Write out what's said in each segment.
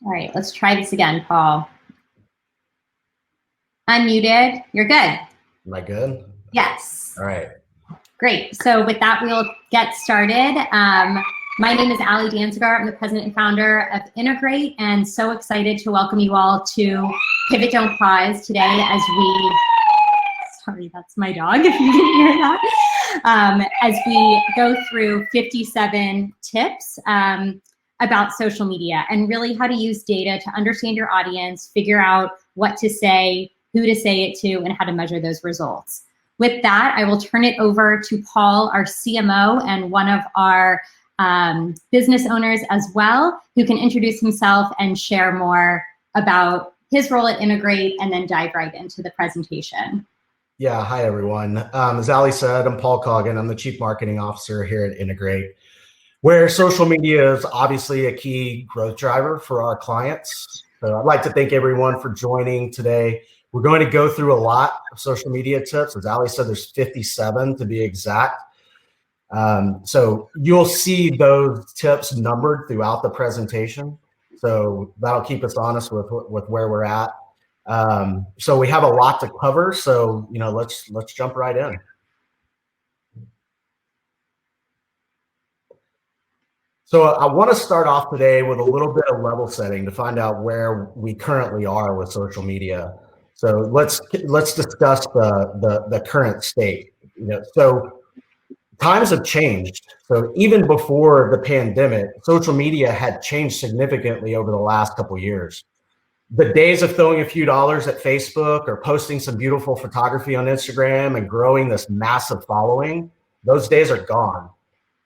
All right, let's try this again, Paul. Unmuted. You're good. Am I good? Yes. All right. Great. So with that, we'll get started. My name is Ali Danziger. I'm the president and founder of Integrate, and so excited to welcome you all to Pivot Don't Pause today as we, sorry, that's my dog if you didn't hear that, as we go through 57 tips about social media and really how to use data to understand your audience, figure out what to say, who to say it to, and how to measure those results. With that, I will turn it over to Paul, our CMO and one of our business owners as well, who can introduce himself and share more about his role at Integrate and then dive right into the presentation. Yeah, hi everyone. As Ali said, I'm Paul Coggin. I'm the Chief Marketing Officer here at Integrate, where social media is obviously a key growth driver for our clients. So I'd like to thank everyone for joining today. We're going to go through a lot of social media tips. As Ali said, there's 57 to be exact. So you'll see those tips numbered throughout the presentation. So that'll keep us honest with where we're at. So we have a lot to cover. So, let's jump right in. So I want to start off today with a little bit of level setting to find out where we currently are with social media. So let's discuss the current state. So times have changed. So even before the pandemic, social media had changed significantly over the last couple of years. The days of throwing a few dollars at Facebook or posting some beautiful photography on Instagram and growing this massive following, those days are gone.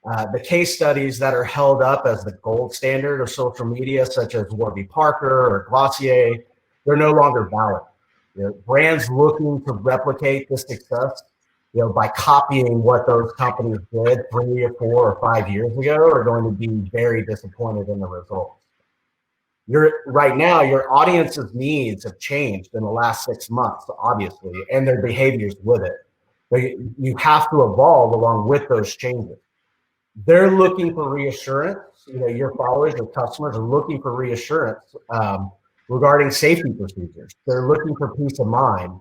The case studies that are held up as the gold standard of social media, such as Warby Parker or Glossier, they're no longer valid. Brands looking to replicate this success, by copying what those companies did 3 or 4 or 5 years ago, are going to be very disappointed in the results. Right now, your audience's needs have changed in the last 6 months, obviously, and their behaviors with it. But you have to evolve along with those changes. They're looking for reassurance. Your followers, your customers are looking for reassurance regarding safety procedures. They're looking for peace of mind.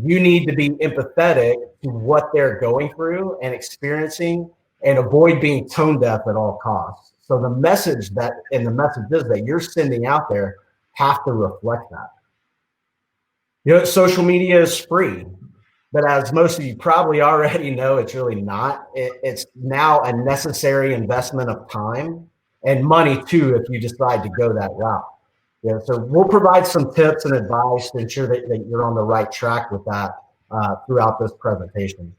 You need to be empathetic to what they're going through and experiencing and avoid being tone deaf at all costs. So the messages that you're sending out there have to reflect that. Social media is free, but as most of you probably already know, it's really not. It's now a necessary investment of time and money too, if you decide to go that route. So we'll provide some tips and advice to ensure that you're on the right track with that throughout this presentation.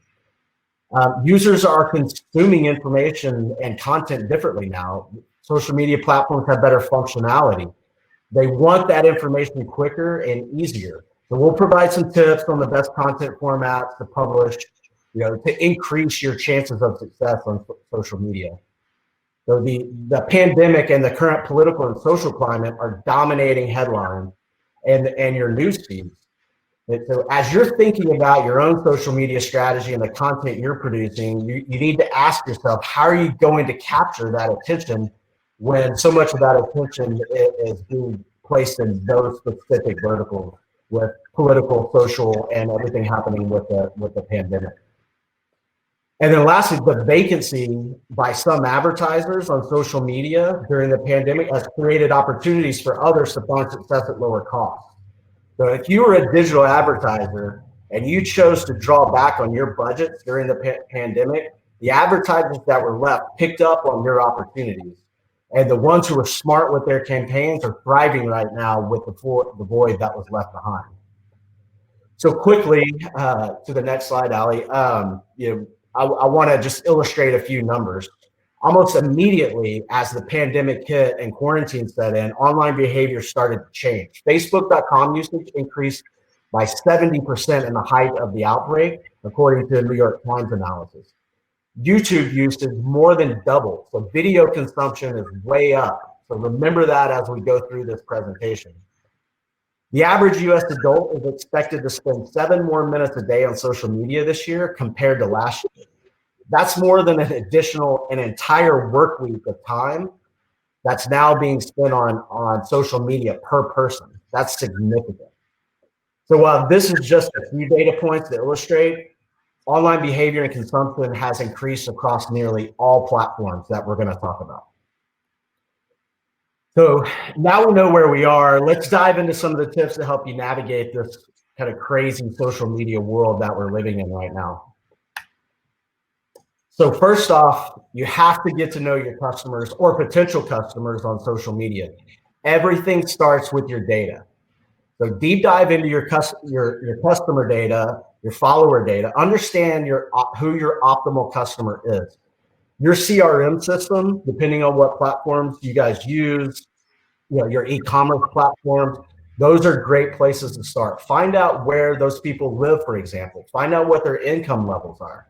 Users are consuming information and content differently now. Social media platforms have better functionality. They want that information quicker and easier. So we'll provide some tips on the best content formats to publish, to increase your chances of success on social media. So the pandemic and the current political and social climate are dominating headlines and your news feeds. And so as you're thinking about your own social media strategy and the content you're producing, you need to ask yourself, how are you going to capture that attention when so much of that attention is being placed in those specific verticals with political, social, and everything happening with the pandemic? And then lastly, the vacancy by some advertisers on social media during the pandemic has created opportunities for others to find success at lower cost. So if you were a digital advertiser and you chose to draw back on your budgets during the pandemic, the advertisers that were left picked up on your opportunities. And the ones who were smart with their campaigns are thriving right now with the void that was left behind. So quickly to the next slide, Ali. I want to just illustrate a few numbers. Almost immediately as the pandemic hit and quarantine set in, online behavior started to change. Facebook.com usage increased by 70% in the height of the outbreak, according to the New York Times analysis. YouTube usage more than doubled, so video consumption is way up. So remember that as we go through this presentation. The average US adult is expected to spend 7 more minutes a day on social media this year compared to last year. That's more than an entire work week of time that's now being spent on social media per person. That's significant. So while this is just a few data points to illustrate, online behavior and consumption has increased across nearly all platforms that we're going to talk about. So now we know where we are. Let's dive into some of the tips to help you navigate this kind of crazy social media world that we're living in right now. So first off, you have to get to know your customers or potential customers on social media. Everything starts with your data. So deep dive into your customer data, your follower data. Understand who your optimal customer is. Your CRM system, depending on what platforms you guys use, your e-commerce platforms, those are great places to start. Find out where those people live, for example. Find out what their income levels are.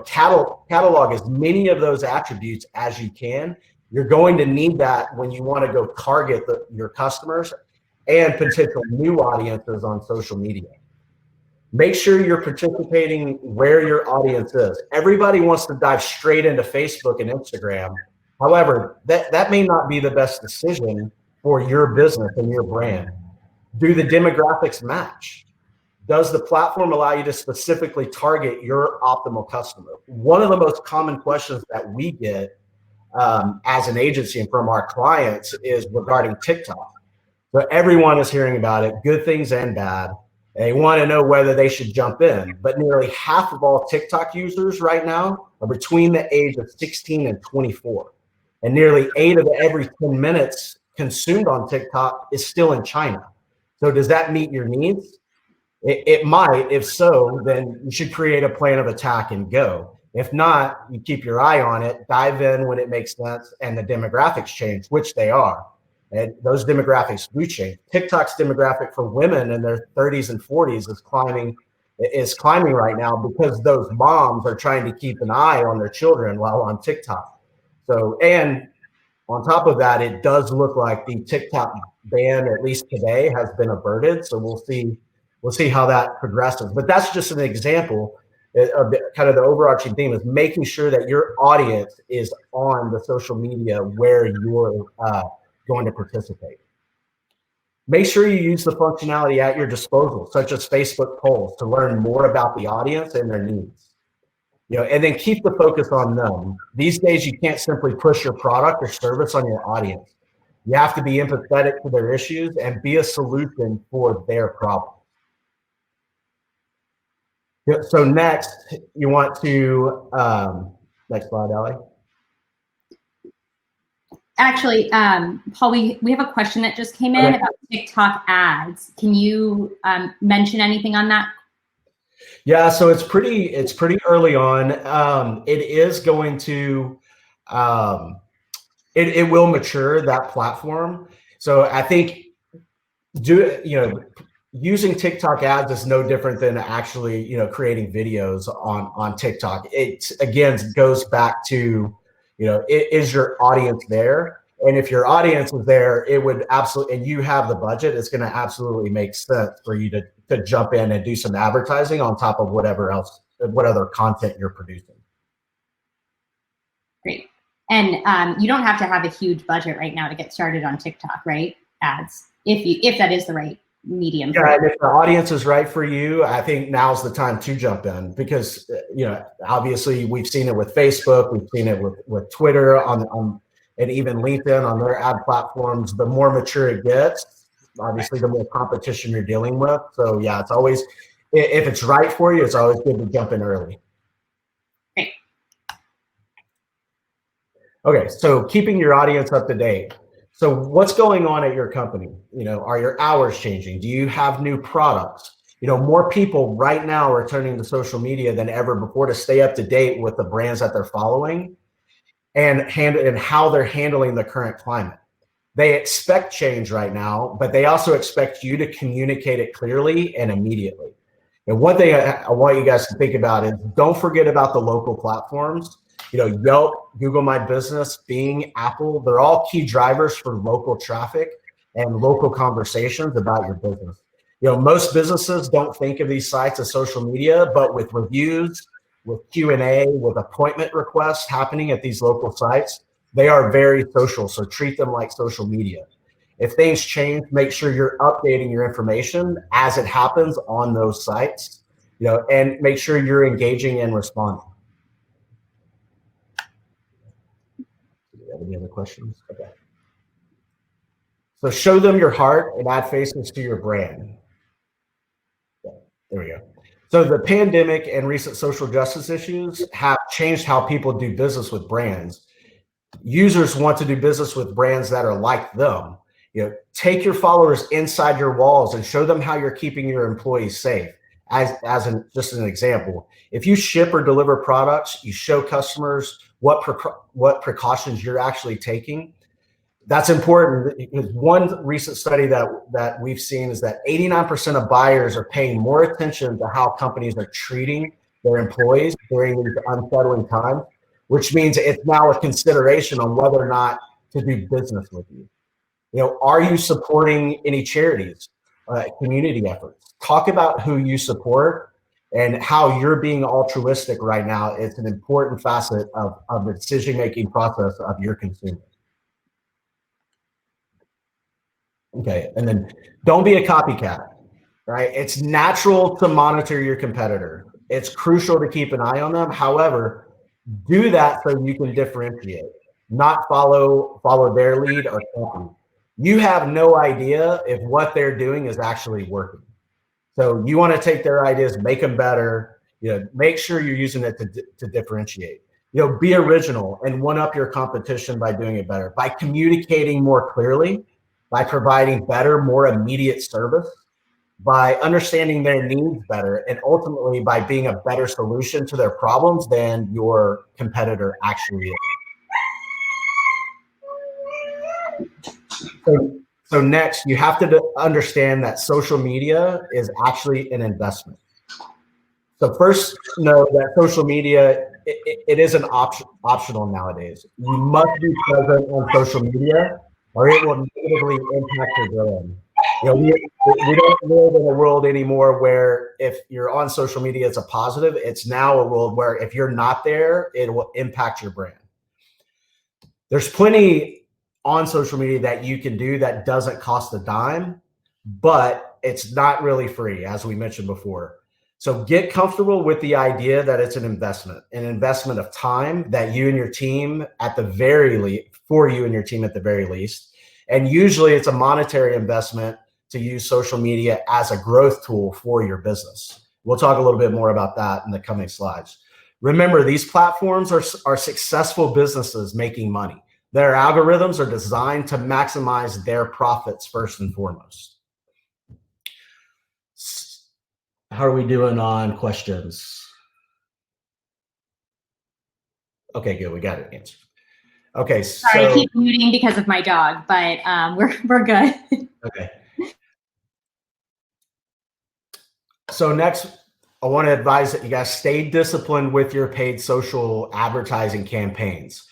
Catalog as many of those attributes as you can. You're going to need that when you want to go target your customers and potential new audiences on social media. Make sure you're participating where your audience is. Everybody wants to dive straight into Facebook and Instagram. However, that may not be the best decision for your business and your brand. Do the demographics match? Does the platform allow you to specifically target your optimal customer? One of the most common questions that we get as an agency and from our clients is regarding TikTok. So everyone is hearing about it, good things and bad. They want to know whether they should jump in. But nearly half of all TikTok users right now are between the age of 16 and 24. And nearly 8 of every 10 minutes consumed on TikTok is still in China. So does that meet your needs? It might. If so, then you should create a plan of attack and go. If not, you keep your eye on it, dive in when it makes sense, and the demographics change, which they are. And those demographics do change. TikTok's demographic for women in their 30s and 40s is climbing right now because those moms are trying to keep an eye on their children while on TikTok. So, and on top of that, it does look like the TikTok ban, at least today, has been averted. So we'll see how that progresses. But that's just an example of kind of the overarching theme is making sure that your audience is on the social media where you're going to participate. Make sure you use the functionality at your disposal, such as Facebook polls, to learn more about the audience and their needs. And then keep the focus on them. These days, you can't simply push your product or service on your audience. You have to be empathetic to their issues and be a solution for their problems. So next, you want to, next slide, Allie. Actually, Paul, we have a question that just came in about TikTok ads. Can you mention anything on that? Yeah, so it's pretty early on. It is going to, it will mature, that platform. So I think using TikTok ads is no different than actually, creating videos on TikTok. It again goes back to, is your audience there? And if your audience is there, it would absolutely, and you have the budget, it's going to absolutely make sense for you to jump in and do some advertising on top of what other content you're producing. Great. And you don't have to have a huge budget right now to get started on TikTok, right? Ads, if that is the right medium. Yeah, and if the audience is right for you, I think now's the time to jump in because, obviously we've seen it with Facebook, we've seen it with Twitter and even LinkedIn on their ad platforms. The more mature it gets, obviously the more competition you're dealing with. So yeah, it's always, if it's right for you, it's always good to jump in early. Great. Okay, so keeping your audience up to date. So what's going on at your company? Are your hours changing? Do you have new products? More people right now are turning to social media than ever before to stay up to date with the brands that they're following and how they're handling the current climate. They expect change right now, but they also expect you to communicate it clearly and immediately. And one thing I want you guys to think about is don't forget about the local platforms. Yelp, Google My Business, Bing, Apple, they're all key drivers for local traffic and local conversations about your business. Most businesses don't think of these sites as social media, but with reviews, with Q&A, with appointment requests happening at these local sites, They are very social, so treat them like social media. If things change, make sure you're updating your information as it happens on those sites, and make sure you're engaging and responding. Do you have any other questions? Okay. So show them your heart and add faces to your brand. Yeah, there we go. So the pandemic and recent social justice issues have changed how people do business with brands. Users want to do business with brands that are like them. Take your followers inside your walls and show them how you're keeping your employees safe. Just an example, if you ship or deliver products, you show customers what precautions you're actually taking. That's important because one recent study that we've seen is that 89% of buyers are paying more attention to how companies are treating their employees during these unsettling times, which means it's now a consideration on whether or not to do business with you. Are you supporting any charities, community efforts? Talk about who you support and how you're being altruistic right now. It's an important facet of the decision-making process of your consumer. Okay, and then don't be a copycat, right? It's natural to monitor your competitor. It's crucial to keep an eye on them. However, do that so you can differentiate, not follow their lead or copy. You have no idea if what they're doing is actually working. So you want to take their ideas, make them better, make sure you're using it to differentiate. Be original and one up your competition by doing it better, by communicating more clearly, by providing better, more immediate service, by understanding their needs better, and ultimately by being a better solution to their problems than your competitor actually is. So next, you have to understand that social media is actually an investment. So first, know that social media, it is an optional nowadays. You must be present on social media or it will negatively impact your brand. We don't live in a world anymore where if you're on social media, it's a positive. It's now a world where if you're not there, it will impact your brand. There's plenty on social media that you can do that doesn't cost a dime, but it's not really free, as we mentioned before. So get comfortable with the idea that it's an investment of time that you and your team at the very least, for you and your team at the very least. And usually it's a monetary investment to use social media as a growth tool for your business. We'll talk a little bit more about that in the coming slides. Remember, these platforms are successful businesses making money. Their algorithms are designed to maximize their profits first and foremost. How are we doing on questions? Okay, good. We got it answered. Okay, sorry, I keep muting because of my dog, but we're good. Okay. So next, I want to advise that you guys stay disciplined with your paid social advertising campaigns.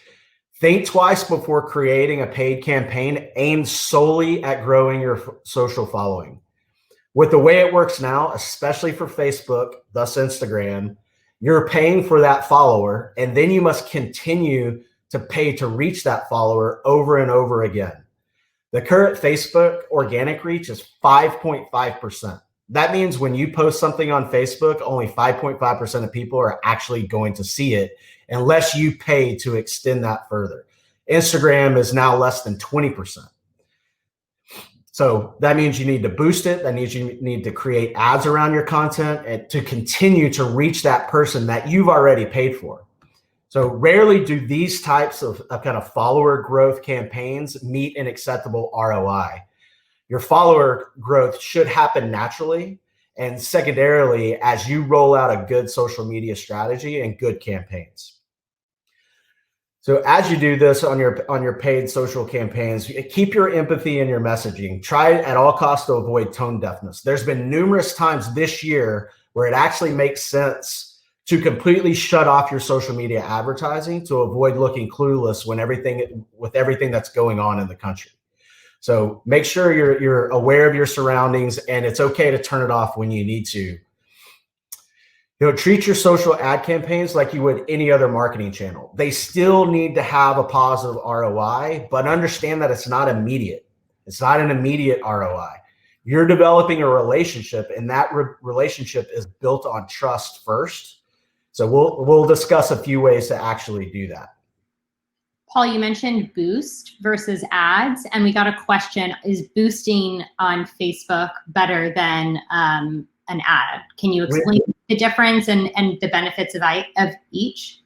Think twice before creating a paid campaign aimed solely at growing your social following. With the way it works now, especially for Facebook, thus Instagram, you're paying for that follower, and then you must continue to pay to reach that follower over and over again. The current Facebook organic reach is 5.5%. That means when you post something on Facebook, only 5.5% of people are actually going to see it unless you pay to extend that further. Instagram is now less than 20%. So that means you need to boost it. That means you need to create ads around your content and to continue to reach that person that you've already paid for. So rarely do these types of kind of follower growth campaigns meet an acceptable ROI. Your follower growth should happen naturally and secondarily as you roll out a good social media strategy and good campaigns. So as you do this on your paid social campaigns, keep your empathy in your messaging. Try at all costs to avoid tone deafness. There's been numerous times this year where it actually makes sense to completely shut off your social media advertising to avoid looking clueless with everything that's going on in the country. So make sure you're aware of your surroundings, and it's okay to turn it off when you need to. Treat your social ad campaigns like you would any other marketing channel. They still need to have a positive ROI, but understand that it's not immediate. It's not an immediate ROI. You're developing a relationship, and that relationship is built on trust first. So we'll discuss a few ways to actually do that. Paul, you mentioned boost versus ads, and we got a question: is boosting on Facebook better than an ad? Can you explain the difference and the benefits of each?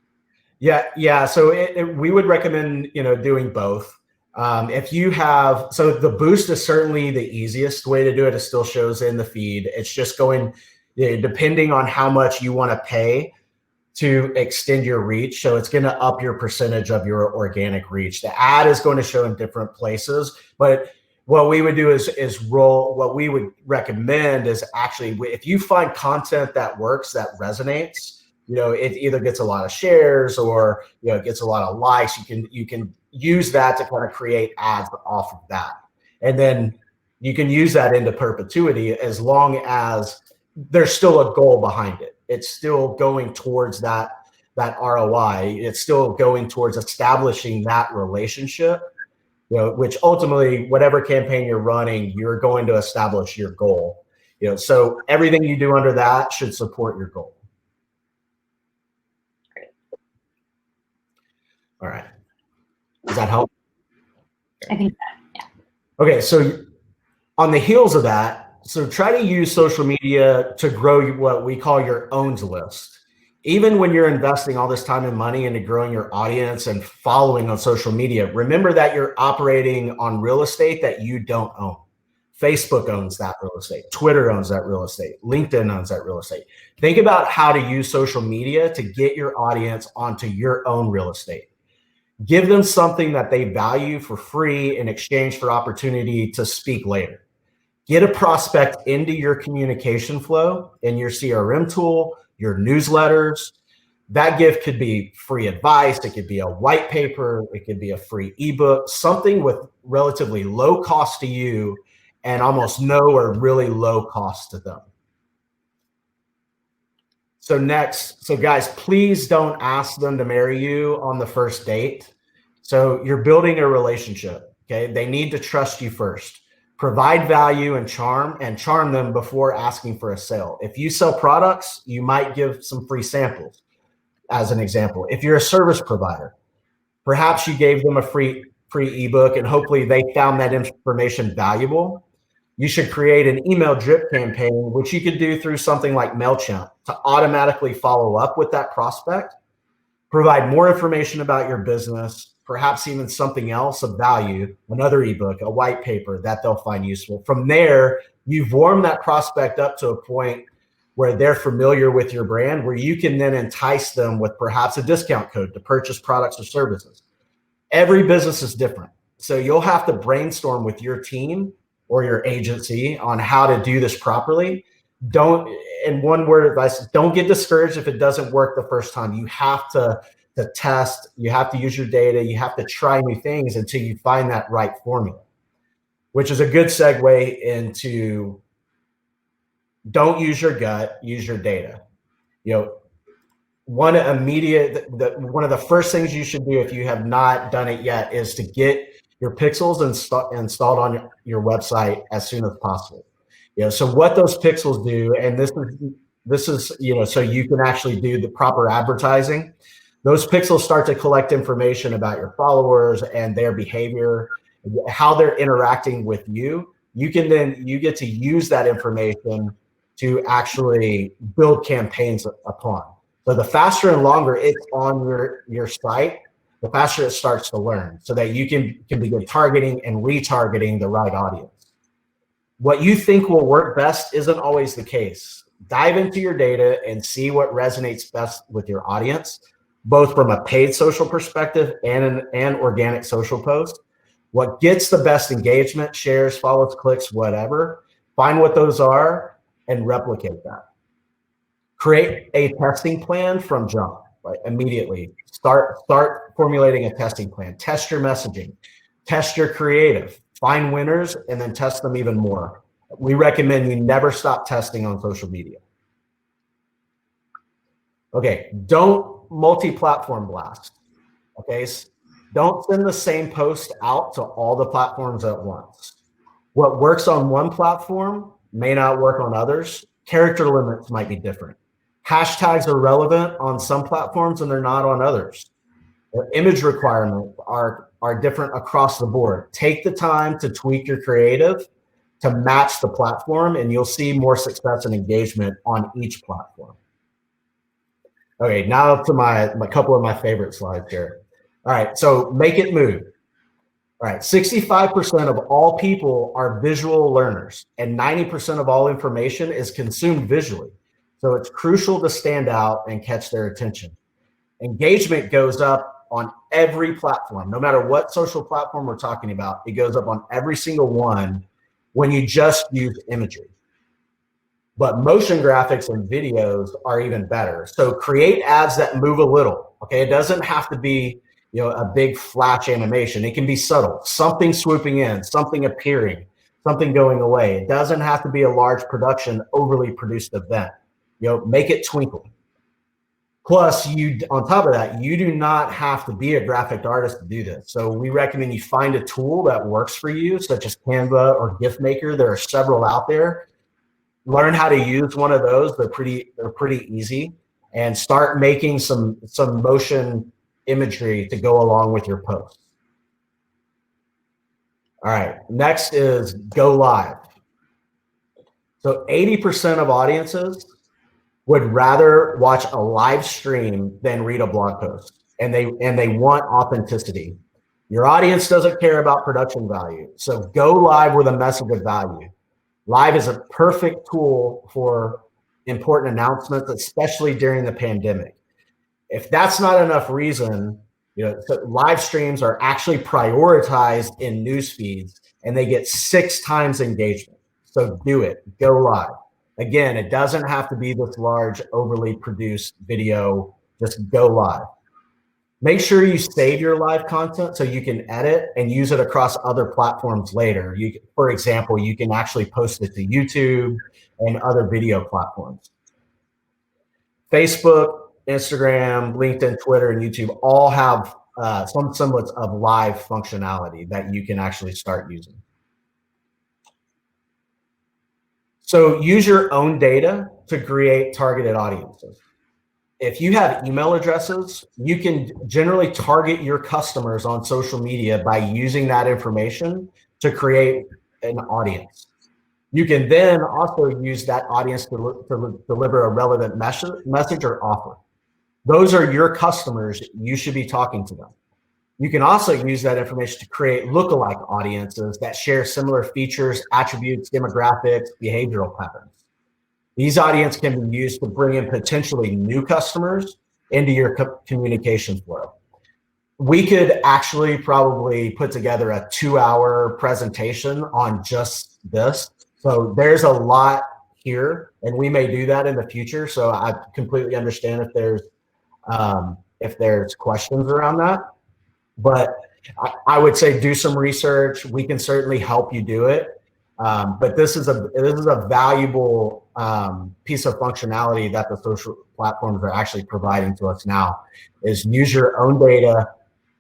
Yeah. So we would recommend doing both. If you have, so the boost is certainly the easiest way to do it. It still shows in the feed. It's just going, depending on how much you want to pay to extend your reach. So it's going to up your percentage of your organic reach. The ad is going to show in different places, but what we would do is what we would recommend is actually, if you find content that works, that resonates, it either gets a lot of shares or, it gets a lot of likes, you can use that to kind of create ads off of that. And then you can use that into perpetuity as long as there's still a goal behind it. It's still going towards that ROI. It's still going towards establishing that relationship, which ultimately, whatever campaign you're running, you're going to establish your goal. So everything you do under that should support your goal. Great. All right. Does that help? I think that, yeah. Okay, so on the heels of that, so try to use social media to grow what we call your owns list. Even when you're investing all this time and money into growing your audience and following on social media, remember that you're operating on real estate that you don't own. Facebook owns that real estate. Twitter owns that real estate. LinkedIn owns that real estate. Think about how to use social media to get your audience onto your own real estate. Give them something that they value for free in exchange for opportunity to speak later. Get a prospect into your communication flow in your CRM tool, your newsletters. That gift could be free advice. It could be a white paper. It could be a free ebook, something with relatively low cost to you and almost no or really low cost to them. So guys, please don't ask them to marry you on the first date. So you're building a relationship, okay? They need to trust you first. Provide value and charm them before asking for a sale. If you sell products, you might give some free samples as an example. If you're a service provider, perhaps you gave them a free ebook and hopefully they found that information valuable. You should create an email drip campaign, which you could do through something like MailChimp to automatically follow up with that prospect. Provide more information about your business, perhaps even something else of value, another ebook, a white paper that they'll find useful. From there, you've warmed that prospect up to a point where they're familiar with your brand, where you can then entice them with perhaps a discount code to purchase products or services. Every business is different. So you'll have to brainstorm with your team or your agency on how to do this properly. In one word of advice, don't get discouraged if it doesn't work the first time. You have to test, you have to use your data, you have to try new things until you find that right formula, which is a good segue into don't use your gut, use your data. One of the first things you should do if you have not done it yet is to get your pixels installed on your website as soon as possible. So what those pixels do, and this is so you can actually do the proper advertising. Those pixels start to collect information about your followers and their behavior, how they're interacting with you. You get to use that information to actually build campaigns upon. So the faster and longer it's on your site, the faster it starts to learn, so that you can begin targeting and retargeting the right audience. What you think will work best isn't always the case. Dive into your data and see what resonates best with your audience, both from a paid social perspective and an organic social post. What gets the best engagement, shares, follows, clicks, whatever, find what those are and replicate that. Create a testing plan from jump, right? Immediately. Start formulating a testing plan. Test your messaging. Test your creative. Find winners and then test them even more. We recommend you never stop testing on social media. Okay, don't multi-platform blast. Okay, don't send the same post out to all the platforms at once. What works on one platform may not work on others. Character limits might be different. Hashtags are relevant on some platforms and they're not on others. Image requirements are different across the board. Take the time to tweak your creative to match the platform, and you'll see more success and engagement on each platform. Okay, now to my couple of my favorite slides here. All right, so make it move. All right, 65% of all people are visual learners, and 90% of all information is consumed visually. So it's crucial to stand out and catch their attention. Engagement goes up on every platform, no matter what social platform we're talking about. It goes up on every single one when you just use imagery. But motion graphics and videos are even better. So create ads that move a little. Okay, it doesn't have to be a big flash animation. It can be subtle, something swooping in, something appearing, something going away. It doesn't have to be a large production, overly produced event. Make it twinkle. Plus, on top of that, you do not have to be a graphic artist to do this. So we recommend you find a tool that works for you, such as Canva or GIF Maker. There are several out there. Learn how to use one of those. They're pretty easy, and start making some motion imagery to go along with your posts. All right, next is go live. So 80% of audiences would rather watch a live stream than read a blog post, and they want authenticity. Your audience doesn't care about production value, so go live with a message of value. Live is a perfect tool for important announcements, especially during the pandemic. If that's not enough reason, so live streams are actually prioritized in news feeds, and they get 6 times engagement. So do it. Go live. Again, it doesn't have to be this large, overly produced video. Just go live. Make sure you save your live content so you can edit and use it across other platforms later. For example, you can actually post it to YouTube and other video platforms. Facebook, Instagram, LinkedIn, Twitter, and YouTube all have some semblance of live functionality that you can actually start using. So use your own data to create targeted audiences. If you have email addresses, you can generally target your customers on social media by using that information to create an audience. You can then also use that audience to deliver a relevant message or offer. Those are your customers. You should be talking to them. You can also use that information to create lookalike audiences that share similar features, attributes, demographics, behavioral patterns. These audiences can be used to bring in potentially new customers into your communication flow. We could actually probably put together a 2-hour presentation on just this. So there's a lot here, and we may do that in the future. So I completely understand if there's questions around that. But I would say do some research. We can certainly help you do it. But this is a valuable piece of functionality that the social platforms are actually providing to us now, is use your own data,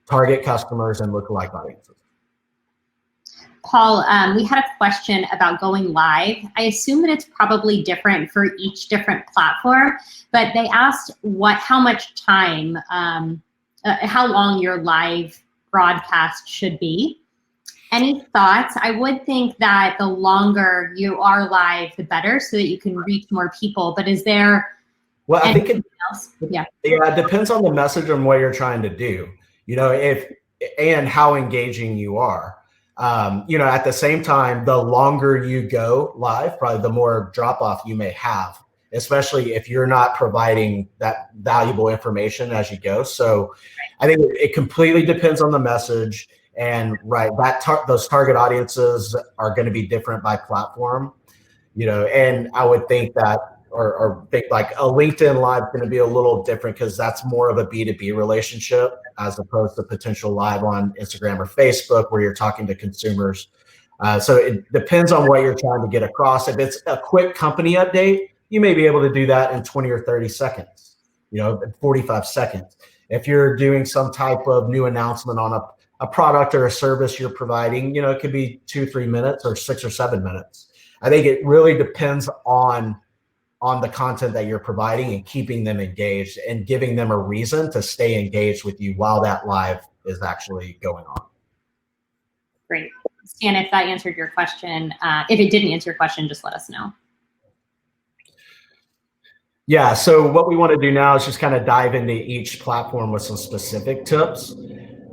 target customers, and lookalike audiences. Paul, we had a question about going live. I assume that it's probably different for each different platform, but they asked how much time, how long your live broadcast should be. Any thoughts? I would think that the longer you are live, the better, so that you can reach more people. But is there anything else? Yeah, it depends on the message and what you're trying to do. And how engaging you are. At the same time, the longer you go live, probably the more drop off you may have, especially if you're not providing that valuable information as you go. So I think it completely depends on the message, and those target audiences are going to be different by platform, and I would think that, or think like a LinkedIn live is going to be a little different because that's more of a B2B relationship as opposed to potential live on Instagram or Facebook where you're talking to consumers. So it depends on what you're trying to get across. If it's a quick company update, you may be able to do that in 20 or 30 seconds. 45 seconds. If you're doing some type of new announcement on a product or a service you're providing, it could be 2-3 minutes or 6 or 7 minutes. I think it really depends on the content that you're providing and keeping them engaged and giving them a reason to stay engaged with you while that live is actually going on. Great. Stan, if that answered your question, if it didn't answer your question, just let us know. Yeah, so what we want to do now is just kind of dive into each platform with some specific tips.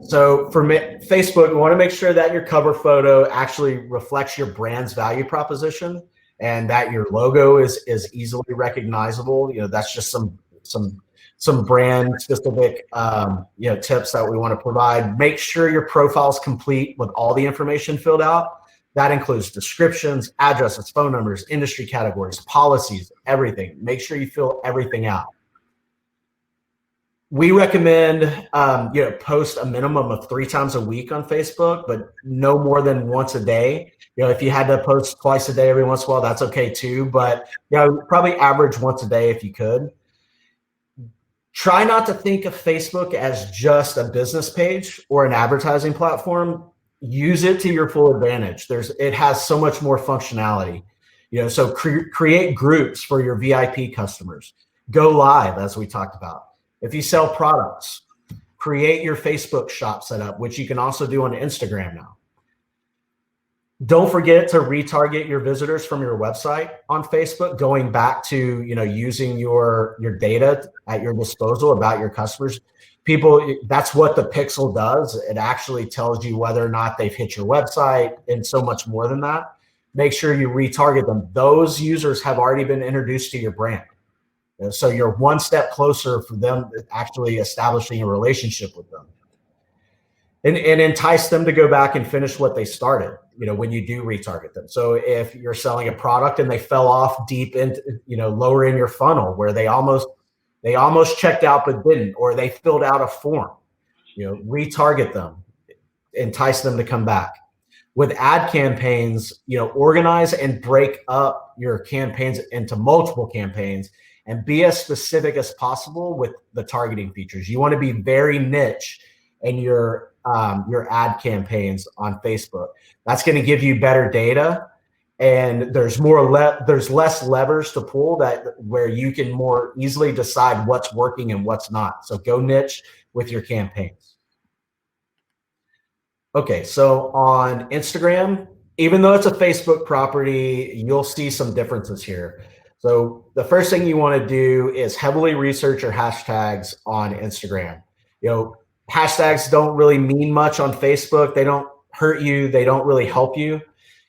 So for Facebook, we want to make sure that your cover photo actually reflects your brand's value proposition and that your logo is easily recognizable. That's just some brand specific tips that we want to provide. Make sure your profile is complete with all the information filled out. That includes descriptions, addresses, phone numbers, industry categories, policies, everything. Make sure you fill everything out. We recommend post a minimum of 3 times a week on Facebook, but no more than once a day. If you had to post twice a day every once in a while, that's okay too. But probably average once a day if you could. Try not to think of Facebook as just a business page or an advertising platform. Use it to your full advantage. It has so much more functionality. So create groups for your VIP customers. Go live, as we talked about. If you sell products, create your Facebook shop setup, which you can also do on Instagram now. Don't forget to retarget your visitors from your website on Facebook, going back to using your data at your disposal about your customers. People, that's what the pixel does. It actually tells you whether or not they've hit your website and so much more than that. Make sure you retarget them. Those users have already been introduced to your brand. So you're one step closer for them actually establishing a relationship with them. And entice them to go back and finish what they started, when you do retarget them. So if you're selling a product and they fell off deep into, lower in your funnel where they almost checked out but didn't, or they filled out a form, retarget them, entice them to come back. With ad campaigns, organize and break up your campaigns into multiple campaigns and be as specific as possible with the targeting features. You want to be very niche in your ad campaigns on Facebook. That's going to give you better data, and there's less levers to pull where you can more easily decide what's working and what's not. So go niche with your campaigns. Okay, so on Instagram, even though it's a Facebook property, you'll see some differences here. So the first thing you want to do is heavily research your hashtags on Instagram. Hashtags don't really mean much on Facebook. They don't hurt you. They don't really help you.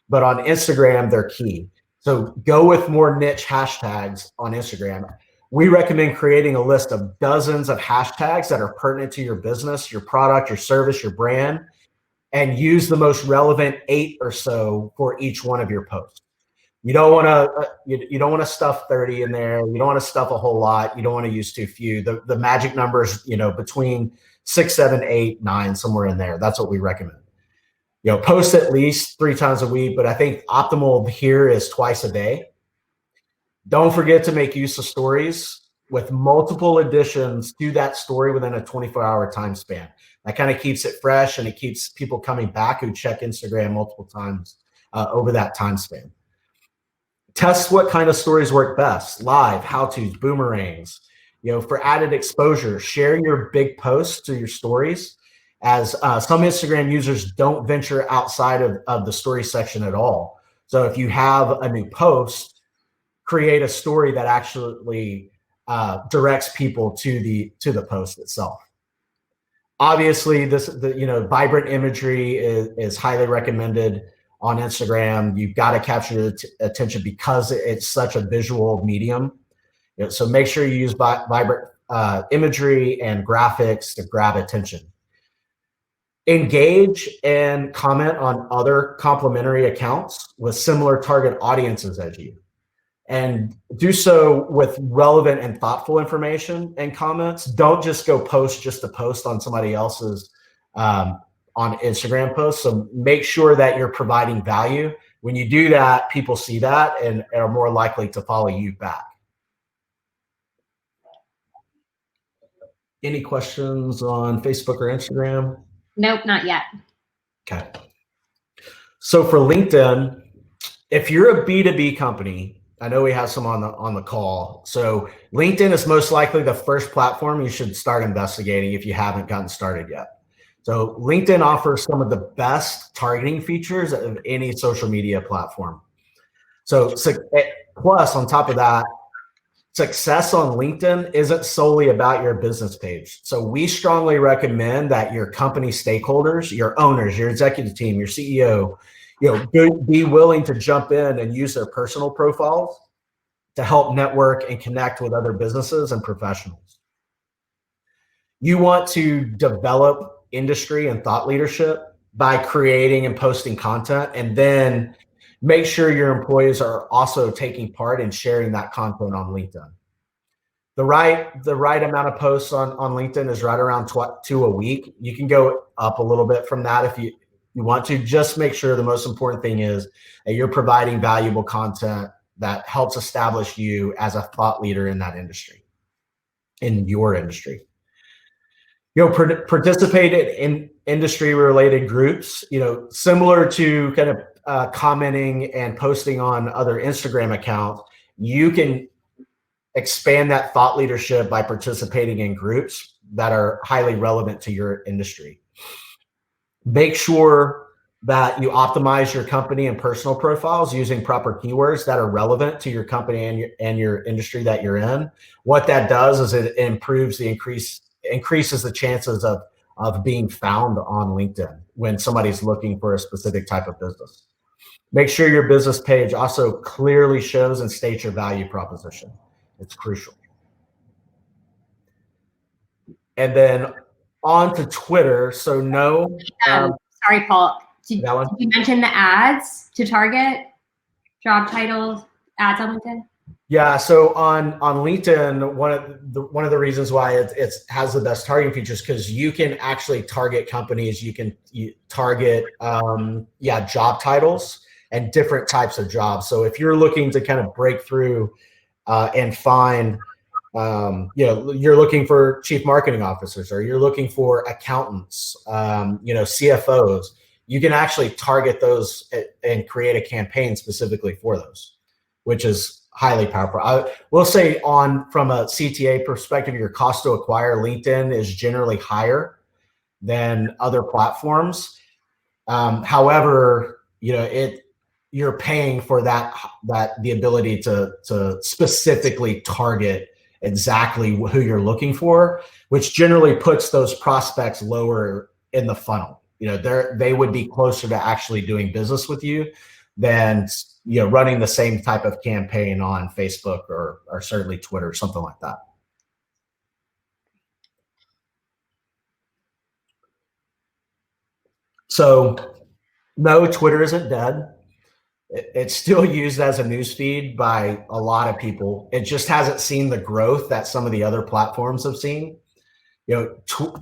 But on Instagram, they're key. So go with more niche hashtags on Instagram. We recommend creating a list of dozens of hashtags that are pertinent to your business, your product, your service, your brand, and use the most relevant 8 or so for each one of your posts. You don't want to stuff 30 in there. You don't want to stuff a whole lot. You don't want to use too few. The magic numbers, between 6, 7, 8, 9, somewhere in there. That's what we recommend. Post at least 3 times a week, but I think optimal here is twice a day. Don't forget to make use of stories with multiple additions to that story within a 24-hour time span. That kind of keeps it fresh, and it keeps people coming back who check Instagram multiple times over that time span. Test what kind of stories work best: live, how-tos, boomerangs. For added exposure, share your big posts to your stories, as some Instagram users don't venture outside of the story section at all. So if you have a new post, create a story that actually directs people to the post itself. Obviously, vibrant imagery is highly recommended on Instagram. You've got to capture the attention because it's such a visual medium. So make sure you use vibrant imagery and graphics to grab attention. Engage and comment on other complementary accounts with similar target audiences as you. And do so with relevant and thoughtful information and comments. Don't just go post just to post on somebody else's on Instagram posts. So make sure that you're providing value. When you do that, people see that and are more likely to follow you back. Any questions on Facebook or Instagram? Nope, not yet. Okay. So for LinkedIn, if you're a B2B company, I know we have some on the call. So LinkedIn is most likely the first platform you should start investigating if you haven't gotten started yet. So LinkedIn offers some of the best targeting features of any social media platform. So plus on top of that, success on LinkedIn isn't solely about your business page. So we strongly recommend that your company stakeholders, your owners, your executive team, your CEO, be willing to jump in and use their personal profiles to help network and connect with other businesses and professionals. You want to develop industry and thought leadership by creating and posting content, and then make sure your employees are also taking part in sharing that content on LinkedIn. The right amount of posts on LinkedIn is right around 2 a week. You can go up a little bit from that if you want to. Just make sure the most important thing is that you're providing valuable content that helps establish you as a thought leader in that industry, in your industry. Participate in industry related groups, similar to kind of commenting and posting on other Instagram accounts. You can expand that thought leadership by participating in groups that are highly relevant to your industry. Make sure that you optimize your company and personal profiles using proper keywords that are relevant to your company and your industry that you're in. What that does is it increases the chances of being found on LinkedIn when somebody's looking for a specific type of business. Make sure your business page also clearly shows and states your value proposition. It's crucial. And then on to Twitter. So no. Sorry, Paul. Did you mention the ads to target job titles, ads on LinkedIn? Yeah. So on LinkedIn, one of the reasons why it has the best targeting features, because you can actually target companies. You can target job titles and different types of jobs. So if you're looking to kind of break through and find, you're looking for chief marketing officers, or you're looking for accountants, CFOs, you can actually target those and create a campaign specifically for those, which is highly powerful. I will say from a CTA perspective, your cost to acquire LinkedIn is generally higher than other platforms. However, you're paying for the ability to specifically target exactly who you're looking for, which generally puts those prospects lower in the funnel. They would be closer to actually doing business with you than running the same type of campaign on Facebook or certainly Twitter, something like that. So no, Twitter isn't dead. It's still used as a newsfeed by a lot of people. It just hasn't seen the growth that some of the other platforms have seen.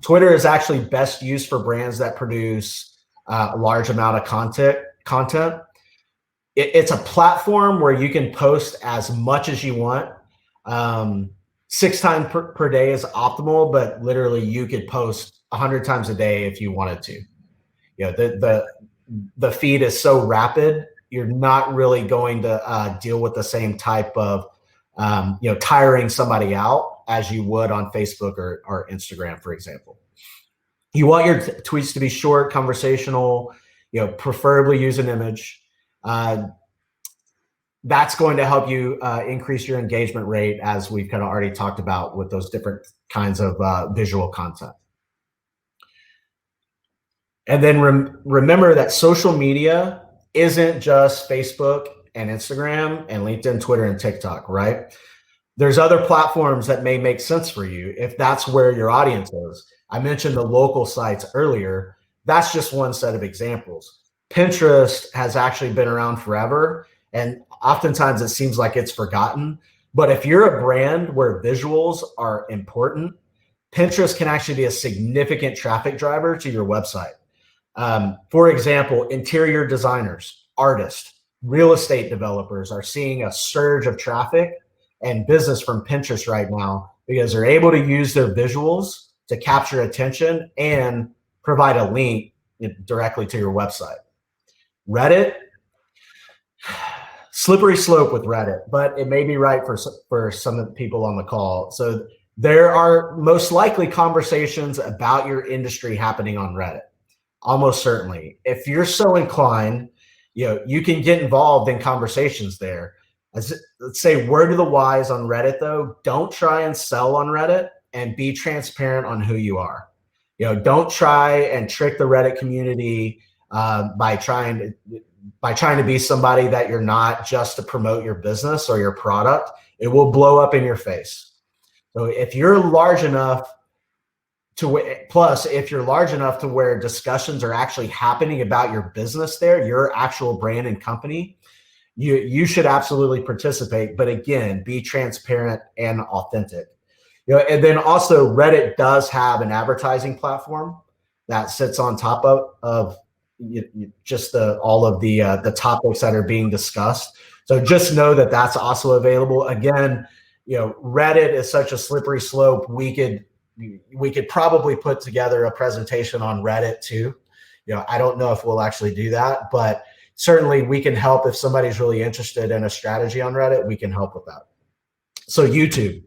Twitter is actually best used for brands that produce a large amount of content. It's a platform where you can post as much as you want. 6 times per day is optimal, but literally you could post 100 times a day if you wanted to. The feed is so rapid, you're not really going to deal with the same type of tiring somebody out as you would on Facebook or Instagram, for example. You want your tweets to be short, conversational, preferably use an image. That's going to help you increase your engagement rate, as we've kind of already talked about with those different kinds of visual content. And then remember that social media isn't just Facebook and Instagram and LinkedIn, Twitter, and TikTok, right? There's other platforms that may make sense for you if that's where your audience is. I mentioned the local sites earlier. That's just one set of examples. Pinterest has actually been around forever, and oftentimes it seems like it's forgotten. But if you're a brand where visuals are important, Pinterest can actually be a significant traffic driver to your website. For example, interior designers, artists, real estate developers are seeing a surge of traffic and business from Pinterest right now because they're able to use their visuals to capture attention and provide a link directly to your website. Reddit, slippery slope with Reddit, but it may be right for some of the people on the call. So there are most likely conversations about your industry happening on Reddit. Almost certainly. If you're so inclined, you can get involved in conversations there. Let's say word to the wise on Reddit though, don't try and sell on Reddit, and be transparent on who you are. Don't try and trick the Reddit community by trying to be somebody that you're not, just to promote your business or your product. It will blow up in your face. So if you're large enough if you're large enough to where discussions are actually happening about your business there, your actual brand and company, you should absolutely participate. But again, be transparent and authentic. And then also Reddit does have an advertising platform that sits on top of just all of the topics that are being discussed. So just know that that's also available. Again, Reddit is such a slippery slope. We could probably put together a presentation on Reddit too. I don't know if we'll actually do that, but certainly we can help. If somebody's really interested in a strategy on Reddit, we can help with that. So YouTube.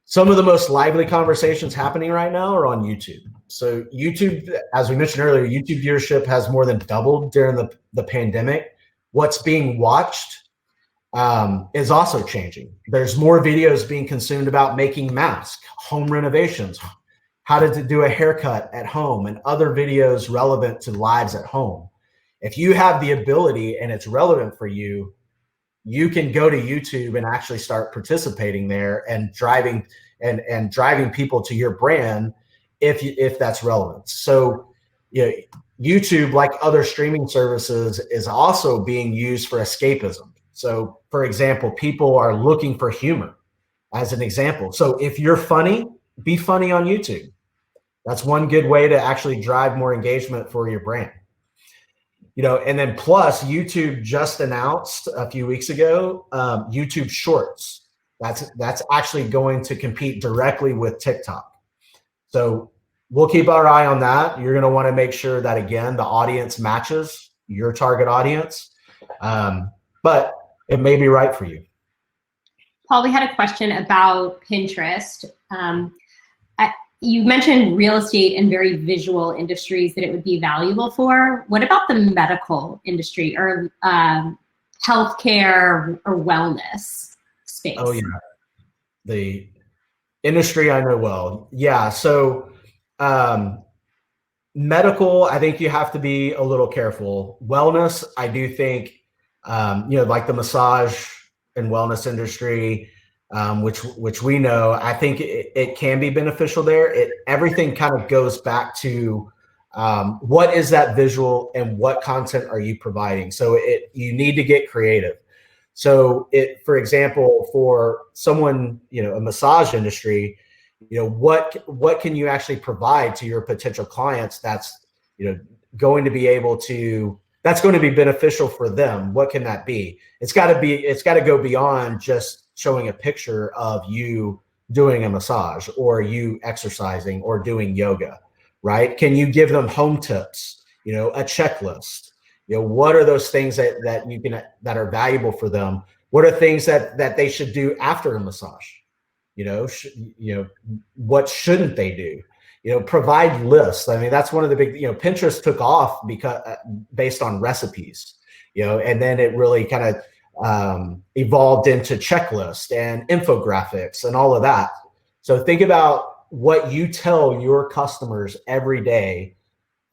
Some of the most lively conversations happening right now are on YouTube. So YouTube, as we mentioned earlier, YouTube viewership has more than doubled during the pandemic. What's being watched is also changing. There's more videos being consumed about making masks, home renovations, how to do a haircut at home, and other videos relevant to lives at home. If you have the ability and it's relevant for you, you can go to YouTube and actually start participating there and driving people to your brand if that's relevant. So YouTube, like other streaming services, is also being used for escapism. So for example, people are looking for humor as an example. So if you're funny, be funny on YouTube. That's one good way to actually drive more engagement for your brand. And then plus YouTube just announced a few weeks ago, YouTube Shorts. That's actually going to compete directly with TikTok. So we'll keep our eye on that. You're going to want to make sure that, again, the audience matches your target audience, but it may be right for you. Paul, we had a question about Pinterest. You mentioned real estate and very visual industries that it would be valuable for. What about the medical industry or healthcare or wellness space? Oh yeah, the industry I know well. Yeah, so medical, I think you have to be a little careful. Wellness, I do think, like the massage and wellness industry, which we know, I think it can be beneficial there. Everything kind of goes back to what is that visual and what content are you providing? So you need to get creative. So for example, for someone, a massage industry, what can you actually provide to your potential clients that's, going to be beneficial for them? What can that be? It's got to go beyond just showing a picture of you doing a massage or you exercising or doing yoga, right? Can you give them home tips, a checklist? What are those things that are valuable for them? What are things that they should do after a massage? What shouldn't they do? Provide lists. I mean, that's one of the big, Pinterest took off based on recipes, and then it really kind of evolved into checklists and infographics and all of that. So think about what you tell your customers every day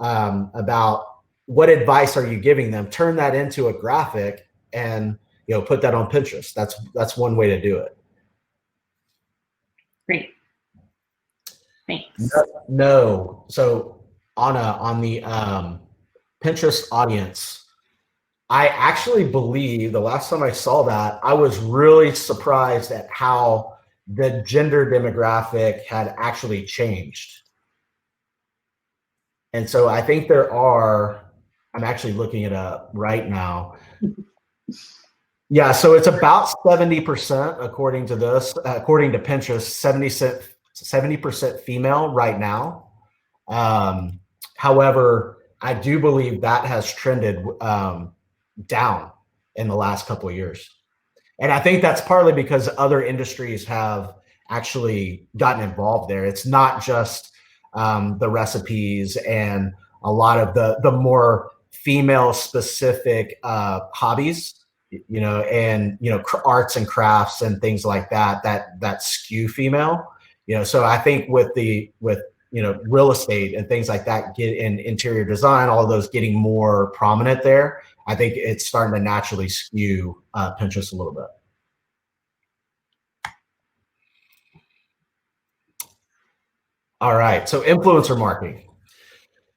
about what advice are you giving them. Turn that into a graphic and put that on Pinterest. That's one way to do it. Great. Thanks. No. So on the Pinterest audience, I actually believe the last time I saw that, I was really surprised at how the gender demographic had actually changed. And so I think I'm actually looking it up right now. Yeah, so it's about 70% according to Pinterest, 70% female right now. However, I do believe that has trended down in the last couple of years. And I think that's partly because other industries have actually gotten involved there. It's not just the recipes and a lot of the more female specific hobbies, and arts and crafts and things like that skew female. So I think with real estate and things like that, get in interior design, all of those getting more prominent there, I think it's starting to naturally skew Pinterest a little bit. All right, so influencer marketing.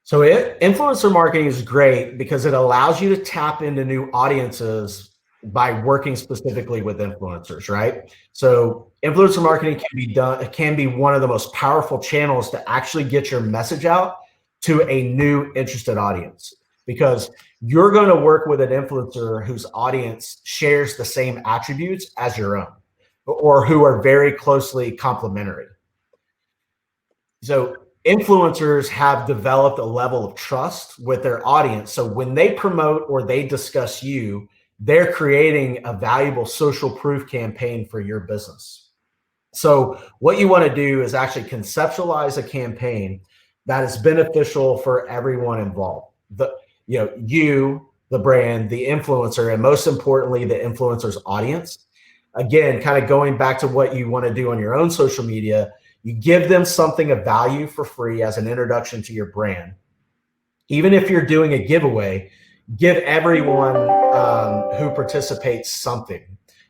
So influencer marketing is great because it allows you to tap into new audiences by working specifically with influencers, right? So influencer marketing can be one of the most powerful channels to actually get your message out to a new interested audience, because you're going to work with an influencer whose audience shares the same attributes as your own, or who are very closely complementary. So influencers have developed a level of trust with their audience. So when they promote or they discuss you, they're creating a valuable social proof campaign for your business. So what you want to do is actually conceptualize a campaign that is beneficial for everyone involved. You, the brand, the influencer, and most importantly, the influencer's audience. Again, kind of going back to what you want to do on your own social media, you give them something of value for free as an introduction to your brand. Even if you're doing a giveaway, give everyone who participates something.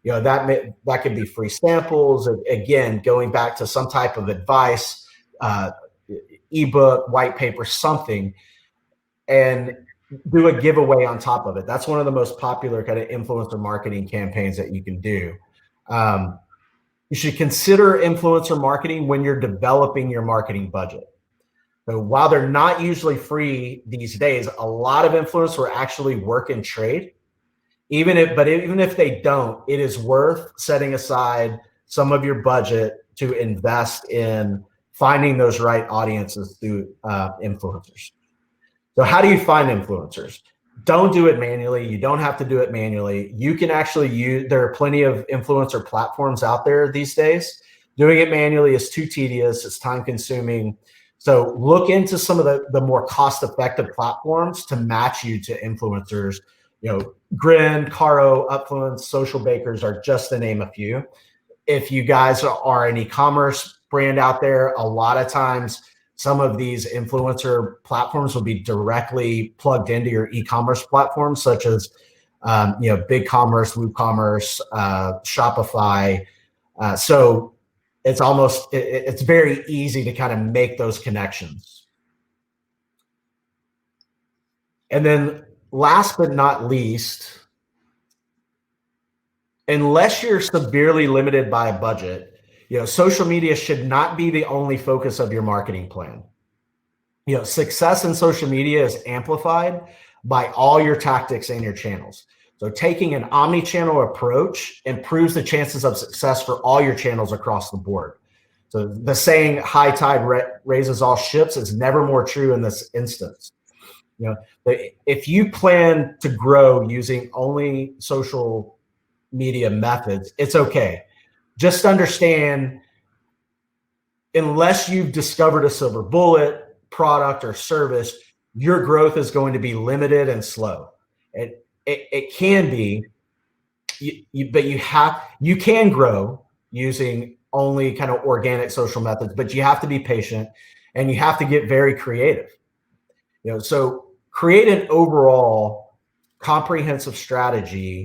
That could be free samples. Again, going back to some type of advice, ebook, white paper, something, and do a giveaway on top of it. That's one of the most popular kind of influencer marketing campaigns that you can do. You should consider influencer marketing when you're developing your marketing budget. So while they're not usually free these days, a lot of influencers actually work and trade. Even if they don't, it is worth setting aside some of your budget to invest in finding those right audiences through influencers. So how do you find influencers? Don't do it manually. You don't have to do it manually. You can actually there are plenty of influencer platforms out there these days. Doing it manually is too tedious. It's time consuming. So look into some of the more cost-effective platforms to match you to influencers. Grin, Caro, Upfluence, Social Bakers are just to name a few. If you guys are an e-commerce brand out there, a lot of times some of these influencer platforms will be directly plugged into your e-commerce platforms, such as BigCommerce, WooCommerce, Shopify. So it's very easy to kind of make those connections. And then last but not least, unless you're severely limited by a budget, social media should not be the only focus of your marketing plan. Success in social media is amplified by all your tactics and your channels. So taking an omni-channel approach improves the chances of success for all your channels across the board. So the saying high tide raises all ships is never more true in this instance. If you plan to grow using only social media methods, it's okay. Just understand, unless you've discovered a silver bullet product or service, your growth is going to be limited and slow. It can be, but you can grow using only kind of organic social methods, but you have to be patient and you have to get very creative. So create an overall comprehensive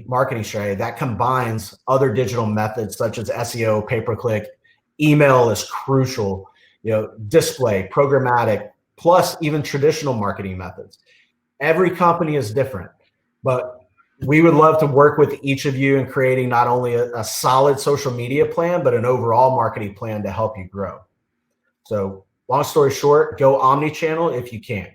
marketing strategy that combines other digital methods such as SEO, pay-per-click. Email is crucial, display, programmatic, plus even traditional marketing methods. Every company is different, but we would love to work with each of you in creating not only a solid social media plan, but an overall marketing plan to help you grow. So long story short, go omni-channel if you can.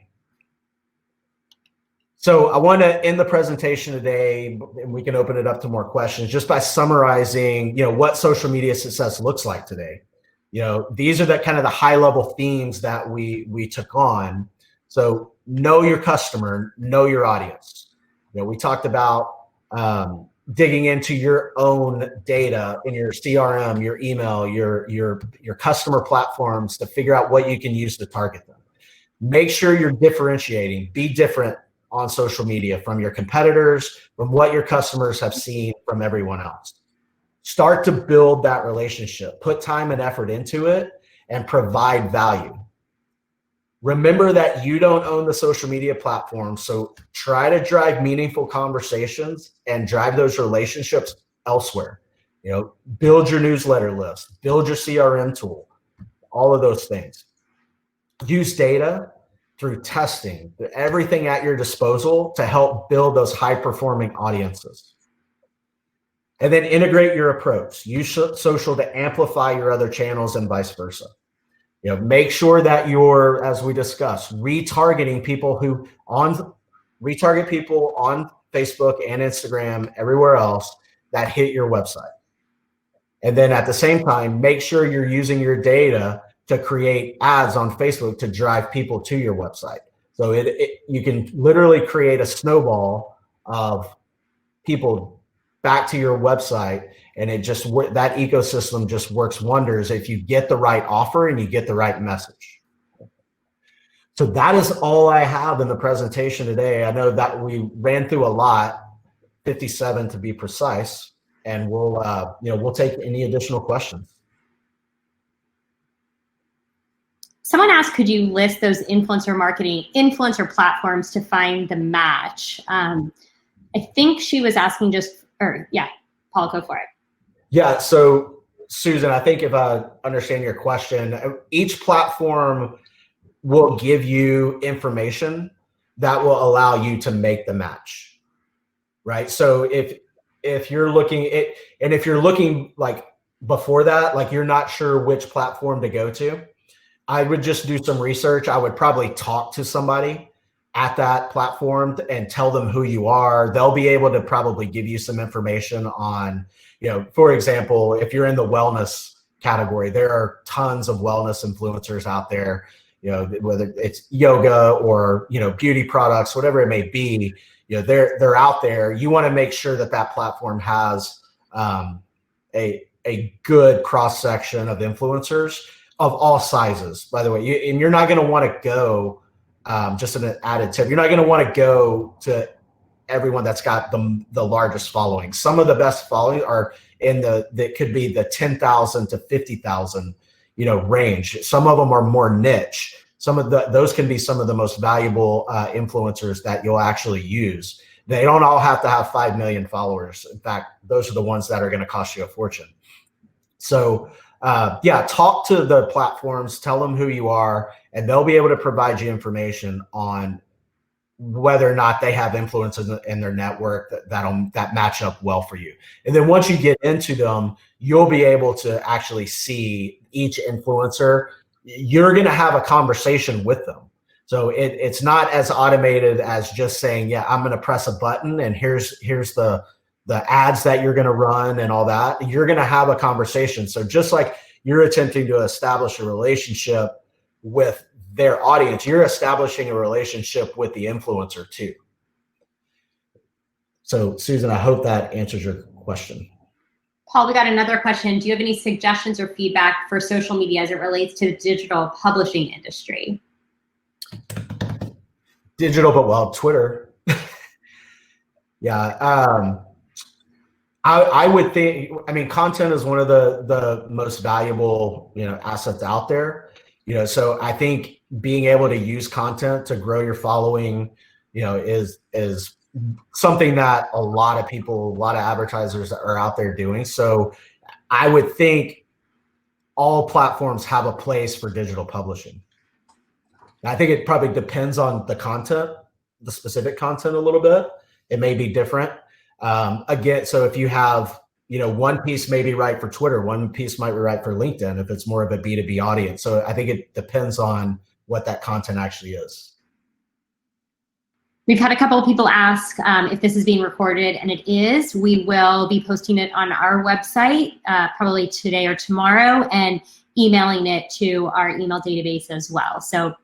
So I want to end the presentation today, and we can open it up to more questions, just by summarizing, what social media success looks like today. These are the kind of the high level themes that we took on. So know your customer, know your audience. We talked about digging into your own data in your CRM, your email, your customer platforms to figure out what you can use to target them. Make sure you're differentiating, be different on social media from your competitors, from what your customers have seen from everyone else. Start to build that relationship, put time and effort into it, and provide value. Remember that you don't own the social media platform, so try to drive meaningful conversations and drive those relationships elsewhere. Build your newsletter list, build your CRM tool, all of those things. Use data through testing, everything at your disposal to help build those high-performing audiences. And then integrate your approach. Use social to amplify your other channels and vice versa. Make sure that you're, as we discussed, retarget people on Facebook and Instagram, everywhere else that hit your website. And then at the same time, make sure you're using your data to create ads on Facebook to drive people to your website. So you can literally create a snowball of people back to your website, and that ecosystem just works wonders if you get the right offer and you get the right message. So that is all I have in the presentation today. I know that we ran through a lot, 57 to be precise, and we'll take any additional questions. Someone asked, could you list those influencer platforms to find the match? I think she was asking Paul, go for it. Yeah, so Susan, I think if I understand your question, each platform will give you information that will allow you to make the match, right? So if you're looking like before that, like you're not sure which platform to go to, I would just do some research. I would probably talk to somebody at that platform and tell them who you are. They'll be able to probably give you some information on, for example, if you're in the wellness category, there are tons of wellness influencers out there, whether it's yoga or, beauty products, whatever it may be, they're out there. You want to make sure that platform has a good cross section of influencers of all sizes, by the way. And you're not going to want to go, just an added tip, you're not going to want to go to everyone that's got the largest following. Some of the best following are that could be the 10,000 to 50,000, range. Some of them are more niche. Those can be some of the most valuable influencers that you'll actually use. They don't all have to have 5 million followers. In fact, those are the ones that are going to cost you a fortune. So talk to the platforms, tell them who you are, and they'll be able to provide you information on whether or not they have influence in their network that match up well for you. And then once you get into them, you'll be able to actually see each influencer. You're going to have a conversation with them. So it's not as automated as just saying, yeah, I'm going to press a button and here's the ads that you're going to run and all that. You're going to have a conversation. So just like you're attempting to establish a relationship with their audience, you're establishing a relationship with the influencer too. So Susan, I hope that answers your question. Paul, we got another question. Do you have any suggestions or feedback for social media as it relates to the digital publishing industry? Digital, but Twitter. Yeah. I would think, content is one of the most valuable, assets out there. So I think being able to use content to grow your following, is something that a lot of advertisers are out there doing. So I would think all platforms have a place for digital publishing. I think it probably depends on the content, the specific content a little bit. It may be different. Again, so if you have, one piece may be right for Twitter, one piece might be right for LinkedIn if it's more of a B2B audience. So I think it depends on what that content actually is. We've had a couple of people ask if this is being recorded, and it is. We will be posting it on our website probably today or tomorrow, and emailing it to our email database as well. So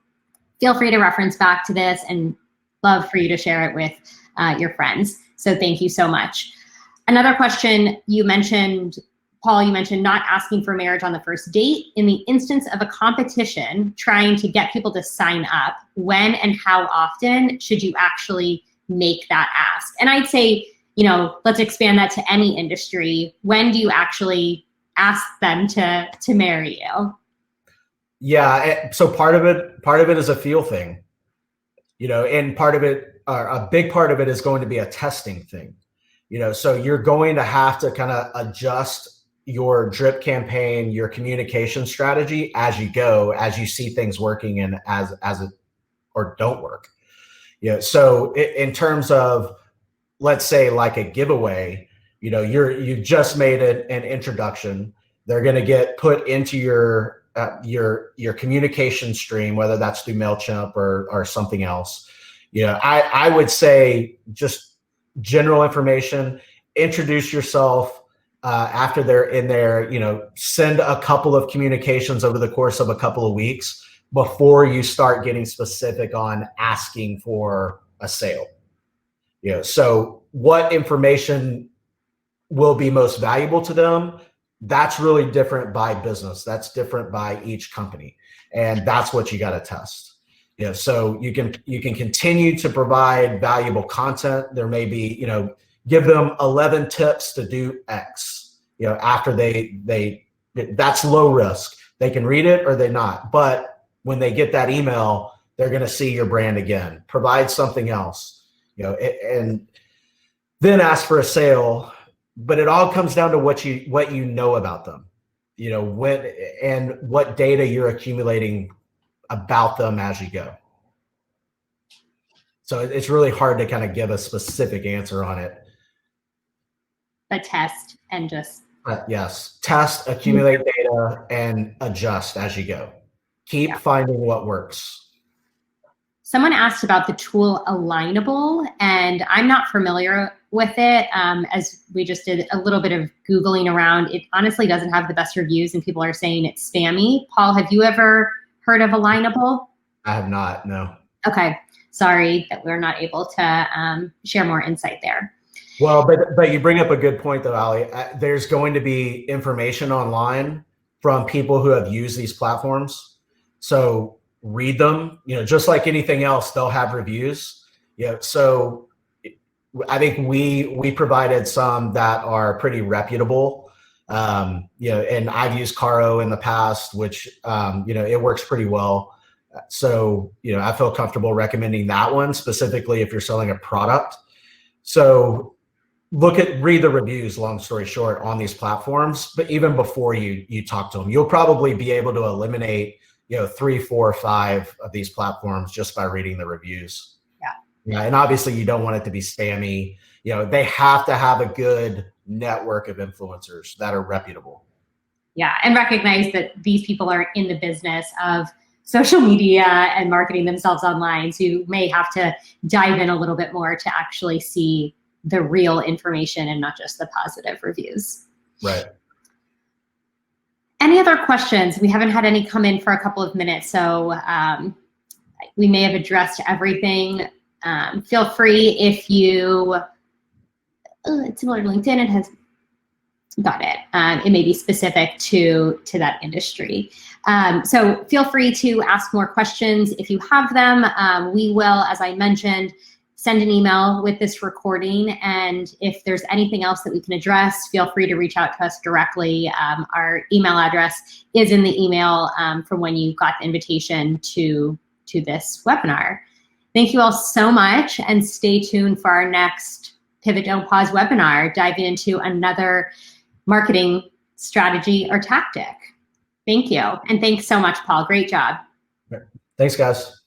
feel free to reference back to this, and love for you to share it with your friends. So thank you so much. Another question you mentioned, Paul, you mentioned not asking for marriage on the first date. In the instance of a competition trying to get people to sign up, when and how often should you actually make that ask? And I'd say, you know, let's expand that to any industry. When do you actually ask them to marry you? Yeah, so part of it is a feel thing, you know, and part of it, or a big part of it, is going to be a testing thing, you know. So you're going to have to kind of adjust your drip campaign, your communication strategy as you go, as you see things working and as it or don't work. You know, so in terms of, let's say, like a giveaway, you know, you've just made an introduction. They're going to get put into your communication stream, whether that's through MailChimp or something else. You know, I would say just general information, introduce yourself. After they're in there, you know, send a couple of communications over the course of a couple of weeks before you start getting specific on asking for a sale. You know, so what information will be most valuable to them? That's really different by business. That's different by each company, and that's what you got to test. You know, so you can continue to provide valuable content. There may be, you know, give them 11 tips to do X, you know, after that's low risk. They can read it or they not. But when they get that email, they're going to see your brand again. Provide something else, you know, and then ask for a sale. But it all comes down to what you know about them, you know, when and what data you're accumulating about them as you go. So it's really hard to kind of give a specific answer on it. But test and just. Yes, test, accumulate data, and adjust as you go. Keep finding what works. Someone asked about the tool Alignable, and I'm not familiar with it. As we just did a little bit of Googling around, it honestly doesn't have the best reviews, and people are saying it's spammy. Paul, have you ever heard of Alignable? I have not, no. Okay, sorry that we're not able to share more insight there. Well, but you bring up a good point though, Ali. There's going to be information online from people who have used these platforms. So read them, you know, just like anything else, they'll have reviews. You know, so I think we provided some that are pretty reputable. You know, and I've used Caro in the past, which, you know, it works pretty well. So, you know, I feel comfortable recommending that one specifically if you're selling a product. So read the reviews, long story short, on these platforms. But even before you talk to them, you'll probably be able to eliminate, you know, 3, 4, 5 of these platforms just by reading the reviews. Yeah. And obviously you don't want it to be spammy. You know, they have to have a good network of influencers that are reputable. Yeah, and recognize that these people are in the business of social media and marketing themselves online, so you may have to dive in a little bit more to actually see the real information and not just the positive reviews. Right. Any other questions? We haven't had any come in for a couple of minutes, so we may have addressed everything. Feel free if you, it's similar to LinkedIn, it has, got it. It may be specific to that industry. So feel free to ask more questions if you have them. We will, as I mentioned, send an email with this recording, and if there's anything else that we can address, feel free to reach out to us directly. Our email address is in the email from when you got the invitation to this webinar. Thank you all so much, and stay tuned for our next Pivot Don't Pause webinar, diving into another marketing strategy or tactic. Thank you, and thanks so much, Paul. Great job. Thanks, guys.